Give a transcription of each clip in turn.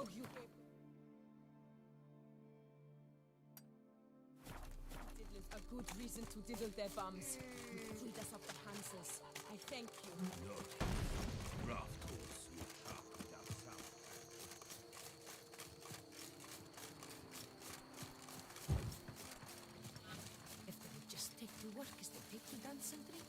Oh, you diddlers a good reason to diddle their bums. You freed us of the Hansels. I thank you. Not draft horse who sharpened down south. If they would just take to work as they take to dance and drink.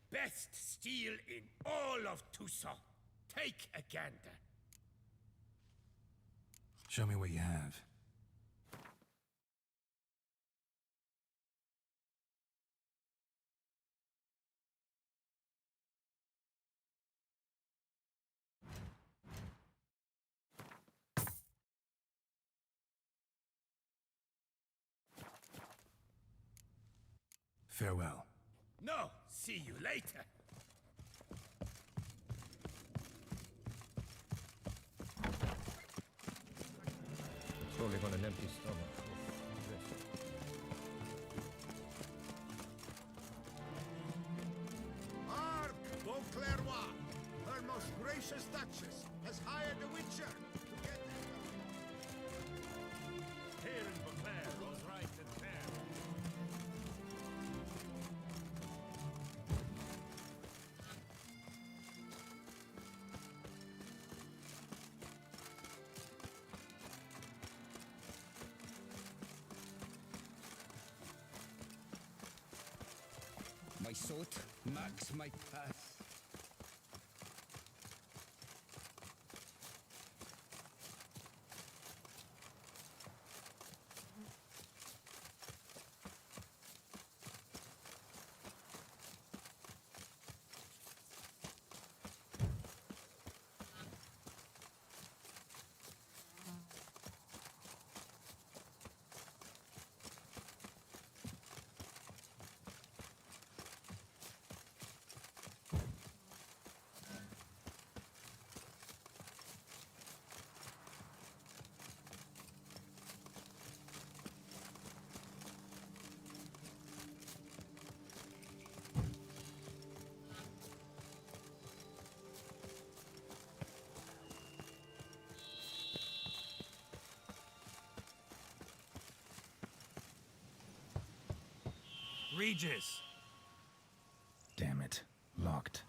Best steel in all of Toussaint. Take a gander. Show me what you have. Farewell. No, see you later. Surely on an empty stomach. Hark, Beauclervois! Her most gracious Duchess has hired a witcher to get Here in Beauclair goes right and fair. My sword marks my path. Regis! Damn it. Locked.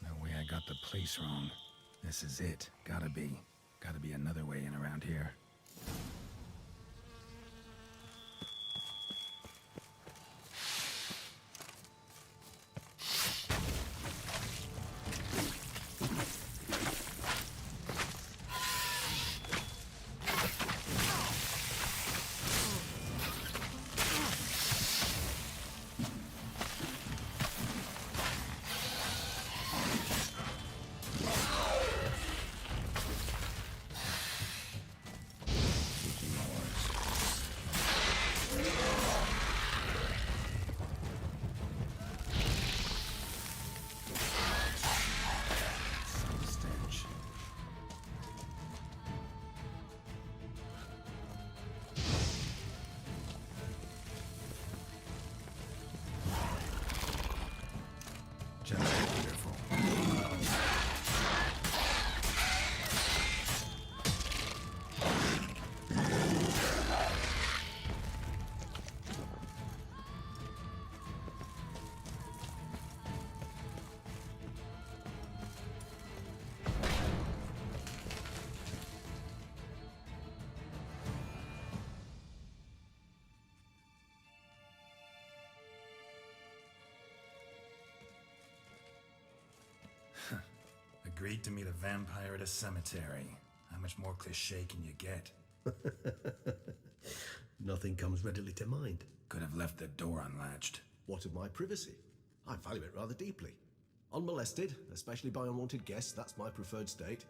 No way I got the place wrong. This is it. Gotta be. Gotta be another way in around here. agreed to meet a vampire at a cemetery. How much more cliché can you get? Nothing comes readily to mind. Could have left the door unlatched. What of my privacy? I value it rather deeply. Unmolested, especially by unwanted guests, that's my preferred state.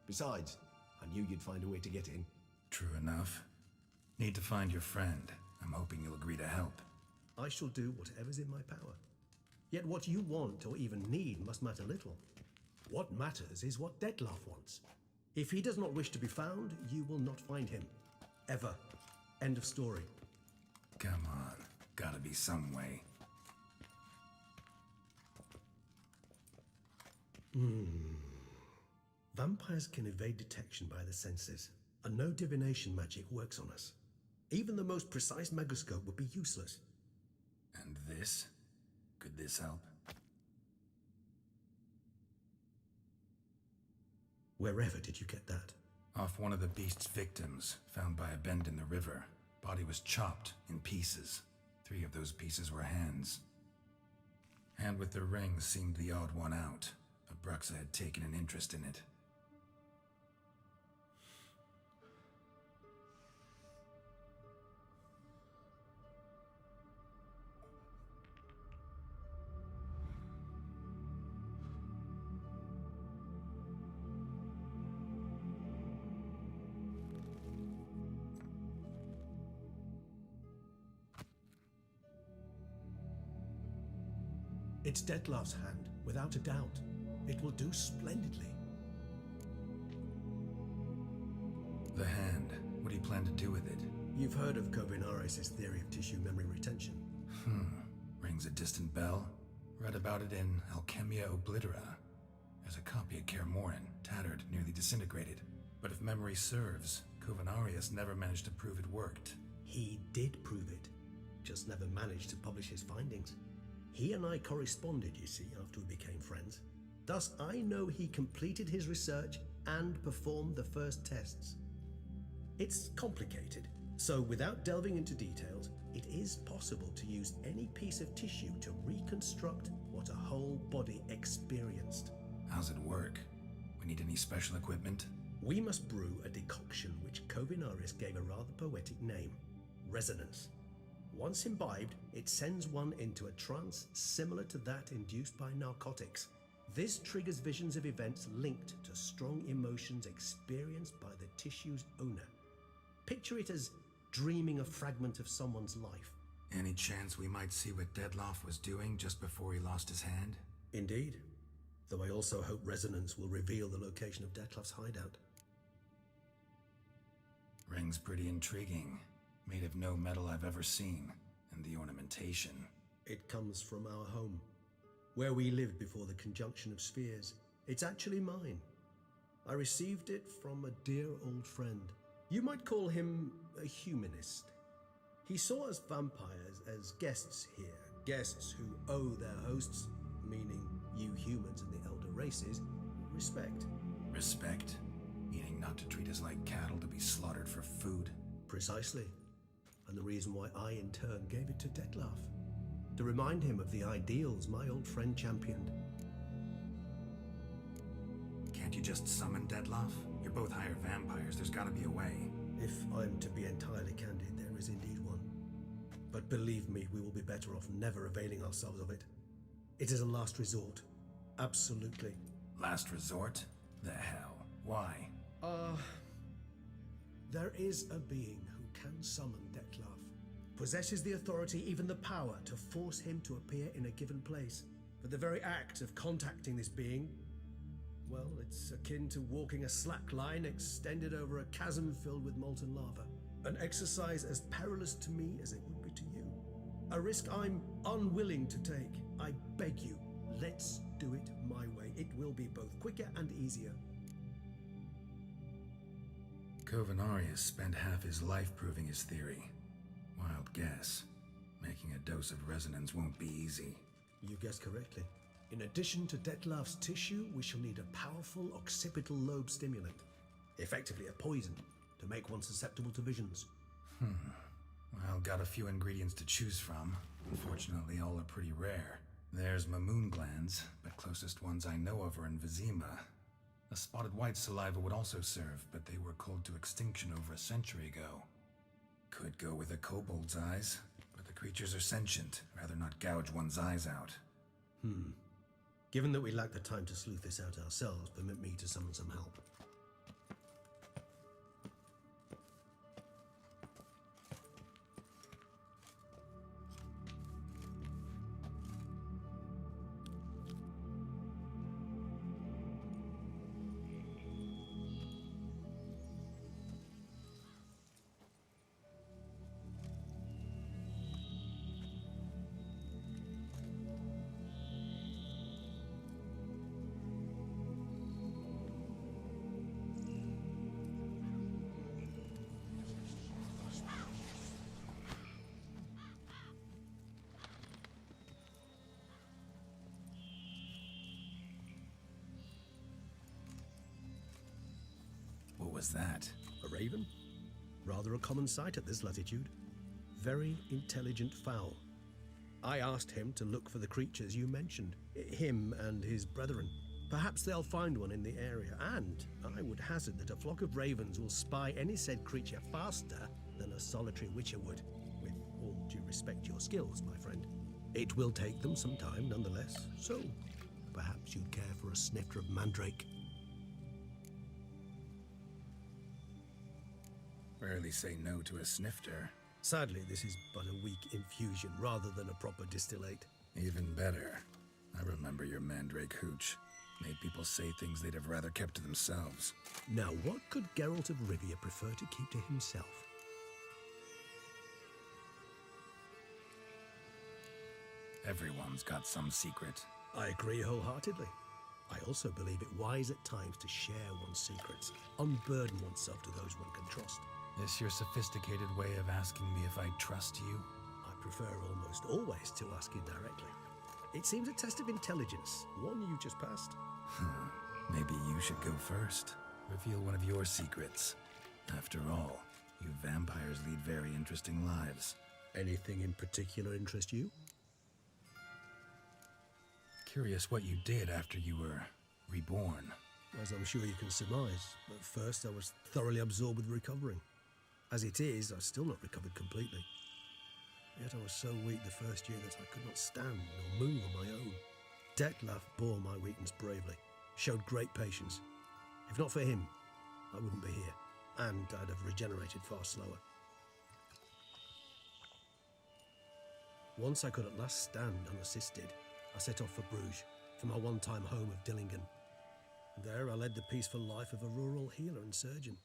Besides, I knew you'd find a way to get in. True enough. Need to find your friend. I'm hoping you'll agree to help. I shall do whatever's in my power. Yet what you want or even need must matter little. What matters is what Dettlaff wants. If he does not wish to be found, you will not find him. Ever. End of story. Come on. Gotta be some way. Vampires can evade detection by the senses, and no divination magic works on us. Even the most precise megascope would be useless. And this? Could this help? Wherever did you get that? Off one of the beast's victims, found by a bend in the river. Body was chopped in pieces. 3 of those pieces were hands. Hand with the ring seemed the odd one out. Abruxa had taken an interest in it. It's Dettlaff's hand, without a doubt. It will do splendidly. The hand. What do you plan to do with it? You've heard of Kovinaris' theory of tissue memory retention. Rings a distant bell. Read about it in Alchemia Oblitera. There's a copy of Kaer Morhen, tattered, nearly disintegrated. But if memory serves, Kovinaris never managed to prove it worked. He did prove it, just never managed to publish his findings. He and I corresponded, you see, after we became friends. Thus, I know he completed his research and performed the first tests. It's complicated, so without delving into details, it is possible to use any piece of tissue to reconstruct what a whole body experienced. How's it work? We need any special equipment? We must brew a decoction which Kovinaris gave a rather poetic name, resonance. Once imbibed, it sends one into a trance similar to that induced by narcotics. This triggers visions of events linked to strong emotions experienced by the tissue's owner. Picture it as dreaming a fragment of someone's life. Any chance we might see what Dettlaff was doing just before he lost his hand? Indeed. Though I also hope resonance will reveal the location of Dettlaff's hideout. Ring's pretty intriguing. Made of no metal I've ever seen. And the ornamentation. It comes from our home, where we lived before the conjunction of spheres. It's actually mine. I received it from a dear old friend. You might call him a humanist. He saw us vampires as guests here, guests who owe their hosts, meaning you humans and the elder races, respect. Respect? Meaning not to treat us like cattle to be slaughtered for food? Precisely. And the reason why I in turn gave it to Dettlaff. To remind him of the ideals my old friend championed. Can't you just summon Dettlaff? You're both hired vampires, there's gotta be a way. If I'm to be entirely candid, there is indeed one. But believe me, we will be better off never availing ourselves of it. It is a last resort. Absolutely. Last resort? The hell? Why? There is a being who can summon Dettlaff. Possesses the authority, even the power, to force him to appear in a given place. But the very act of contacting this being, well, it's akin to walking a slack line extended over a chasm filled with molten lava. An exercise as perilous to me as it would be to you. A risk I'm unwilling to take. I beg you, let's do it my way. It will be both quicker and easier. Kovinaris spent half his life proving his theory. Wild guess. Making a dose of resonance won't be easy. You guessed correctly. In addition to Dettlaff's tissue, we shall need a powerful occipital lobe stimulant. Effectively a poison, to make one susceptible to visions. Well, got a few ingredients to choose from. Unfortunately, all are pretty rare. There's Mamoon glands, but closest ones I know of are in Vizima. A spotted white saliva would also serve, but they were cold to extinction over a century ago. Could go with a kobold's eyes, but the creatures are sentient. Rather not gouge one's eyes out. Given that we lack the time to sleuth this out ourselves, permit me to summon some help. What was that? A raven? Rather a common sight at this latitude. Very intelligent fowl. I asked him to look for the creatures you mentioned. Him and his brethren. Perhaps they'll find one in the area, and I would hazard that a flock of ravens will spy any said creature faster than a solitary witcher would. With all due respect to your skills, my friend. It will take them some time, nonetheless, so perhaps you'd care for a snifter of mandrake. Rarely say no to a snifter. Sadly, this is but a weak infusion rather than a proper distillate. Even better. I remember your mandrake hooch. Made people say things they'd have rather kept to themselves. Now, what could Geralt of Rivia prefer to keep to himself? Everyone's got some secret. I agree wholeheartedly. I also believe it wise at times to share one's secrets, unburden oneself to those one can trust. This your sophisticated way of asking me if I trust you? I prefer almost always to ask you directly. It seems a test of intelligence, one you just passed. Maybe you should go first. Reveal one of your secrets. After all, you vampires lead very interesting lives. Anything in particular interest you? Curious what you did after you were reborn. As I'm sure you can surmise, at first I was thoroughly absorbed with recovering. As it is, I've still not recovered completely. Yet I was so weak the first year that I could not stand nor move on my own. Detlef bore my weakness bravely, showed great patience. If not for him, I wouldn't be here, and I'd have regenerated far slower. Once I could at last stand unassisted, I set off for Bruges, for my one-time home of Dillingen. There I led the peaceful life of a rural healer and surgeon,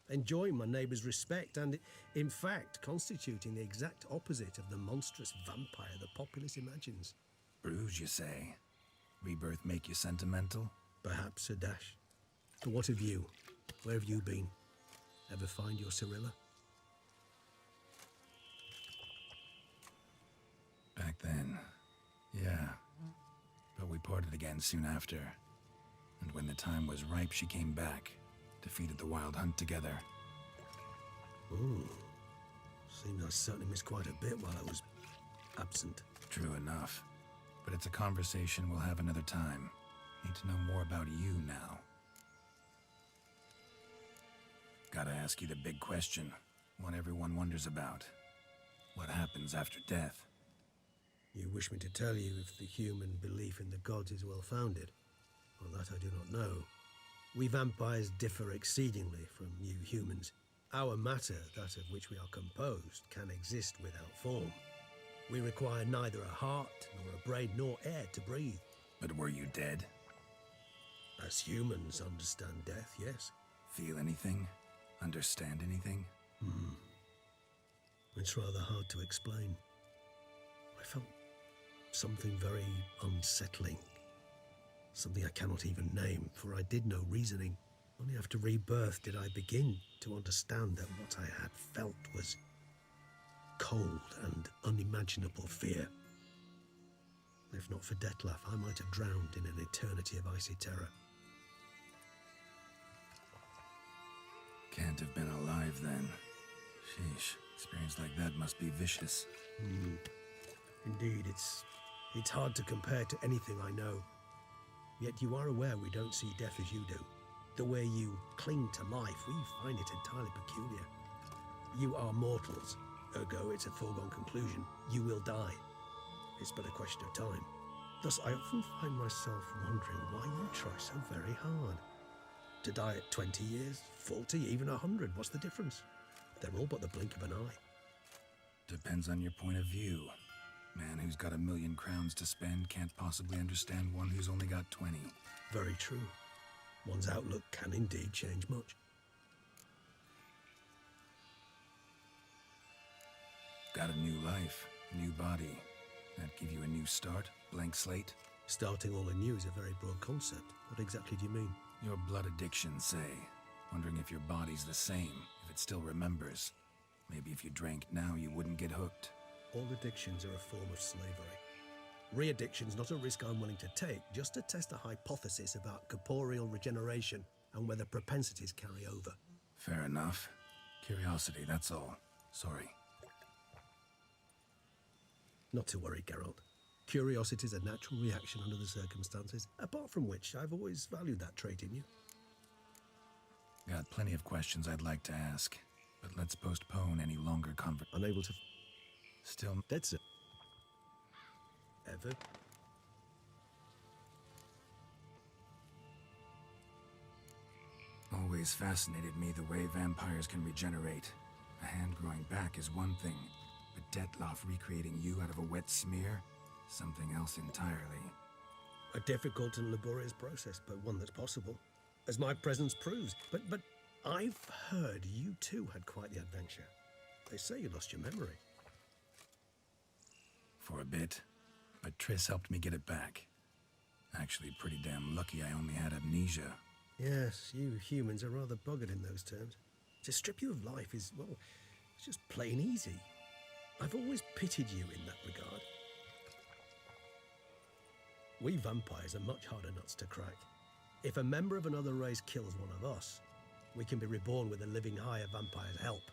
enjoying my neighbours' respect and, in fact, constituting the exact opposite of the monstrous vampire the populace imagines. Bruges, you say? Rebirth make you sentimental? Perhaps a dash. But what of you? Where have you been? Ever find your Cyrilla? Back then, yeah. But we parted again soon after. And when the time was ripe, she came back. Defeated the Wild Hunt together. Ooh. Seems I certainly missed quite a bit while I was absent. True enough. But it's a conversation we'll have another time. Need to know more about you now. Gotta ask you the big question. One everyone wonders about. What happens after death? You wish me to tell you if the human belief in the gods is well-founded? Well, that I do not know. We vampires differ exceedingly from you humans. Our matter, that of which we are composed, can exist without form. We require neither a heart, nor a brain, nor air to breathe. But were you dead? As humans understand death, yes. Feel anything? Understand anything? It's rather hard to explain. I felt something very unsettling. Something I cannot even name, for I did no reasoning. Only after rebirth did I begin to understand that what I had felt was cold and unimaginable fear. If not for Detlef, I might have drowned in an eternity of icy terror. Can't have been alive then. Sheesh, experience like that must be vicious. Indeed, it's hard to compare to anything I know. Yet you are aware we don't see death as you do. The way you cling to life, we find it entirely peculiar. You are mortals, ergo it's a foregone conclusion. You will die. It's but a question of time. Thus, I often find myself wondering why you try so very hard. To die at 20 years, 40, even 100, what's the difference? They're all but the blink of an eye. Depends on your point of view. Man who's got 1,000,000 crowns to spend can't possibly understand one who's only got 20. Very true. One's outlook can indeed change much. Got a new life, new body. That give you a new start, blank slate? Starting all anew is a very broad concept. What exactly do you mean? Your blood addiction, say. Wondering if your body's the same, if it still remembers. Maybe if you drank now, you wouldn't get hooked. All addictions are a form of slavery. Re-addiction's not a risk I'm willing to take, just to test a hypothesis about corporeal regeneration and whether propensities carry over. Fair enough. Curiosity, that's all. Sorry. Not to worry, Geralt. Curiosity is a natural reaction under the circumstances, apart from which I've always valued that trait in you. Got plenty of questions I'd like to ask, but let's postpone any longer Unable to... Still... Dead, sir. Ever? Always fascinated me the way vampires can regenerate. A hand growing back is one thing, but Detloff recreating you out of a wet smear? Something else entirely. A difficult and laborious process, but one that's possible, as my presence proves. But I've heard you too had quite the adventure. They say you lost your memory. For a bit, but Triss helped me get it back. Actually, pretty damn lucky I only had amnesia. Yes, you humans are rather buggered in those terms. To strip you of life is, well, it's just plain easy. I've always pitied you in that regard. We vampires are much harder nuts to crack. If a member of another race kills one of us, we can be reborn with a living higher vampire's help.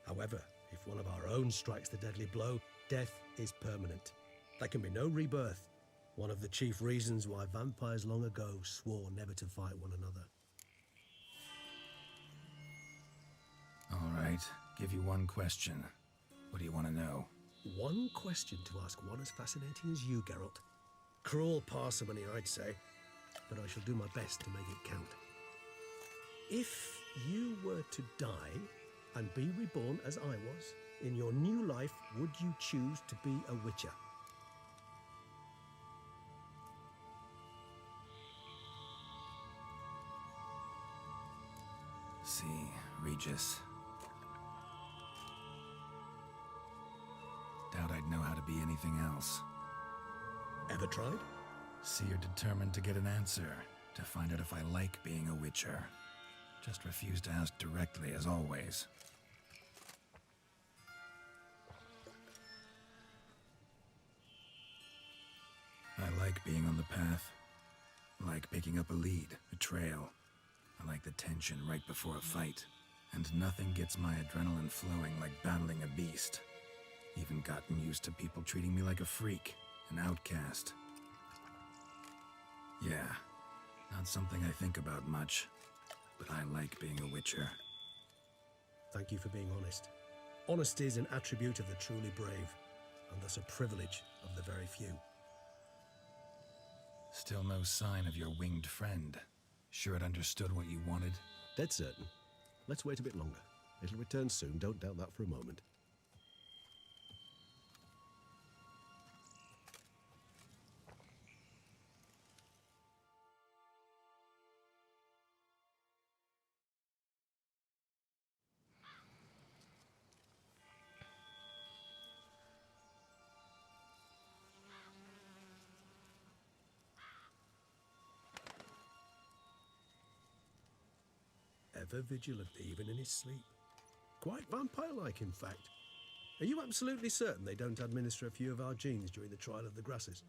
However, if one of our own strikes the deadly blow, death is permanent. There can be no rebirth. One of the chief reasons why vampires long ago swore never to fight one another. All right, give you one question. What do you want to know? One question to ask one as fascinating as you, Geralt. Cruel parsimony, I'd say, but I shall do my best to make it count. If you were to die and be reborn as I was, in your new life, would you choose to be a witcher? See, Regis. Doubt I'd know how to be anything else. Ever tried? See, you're determined to get an answer, to find out if I like being a witcher. Just refuse to ask directly, as always. I like being on the path. I like picking up a lead, a trail. I like the tension right before a fight. And nothing gets my adrenaline flowing like battling a beast. Even gotten used to people treating me like a freak, an outcast. Yeah, not something I think about much, but I like being a witcher. Thank you for being honest. Honesty is an attribute of the truly brave, and thus a privilege of the very few. Still no sign of your winged friend. Sure it understood what you wanted? Dead certain. Let's wait a bit longer. It'll return soon, don't doubt that for a moment. Ever vigilant, even in his sleep. Quite vampire-like, in fact. Are you absolutely certain they don't administer a few of our genes during the trial of the grasses?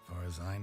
Far as I know.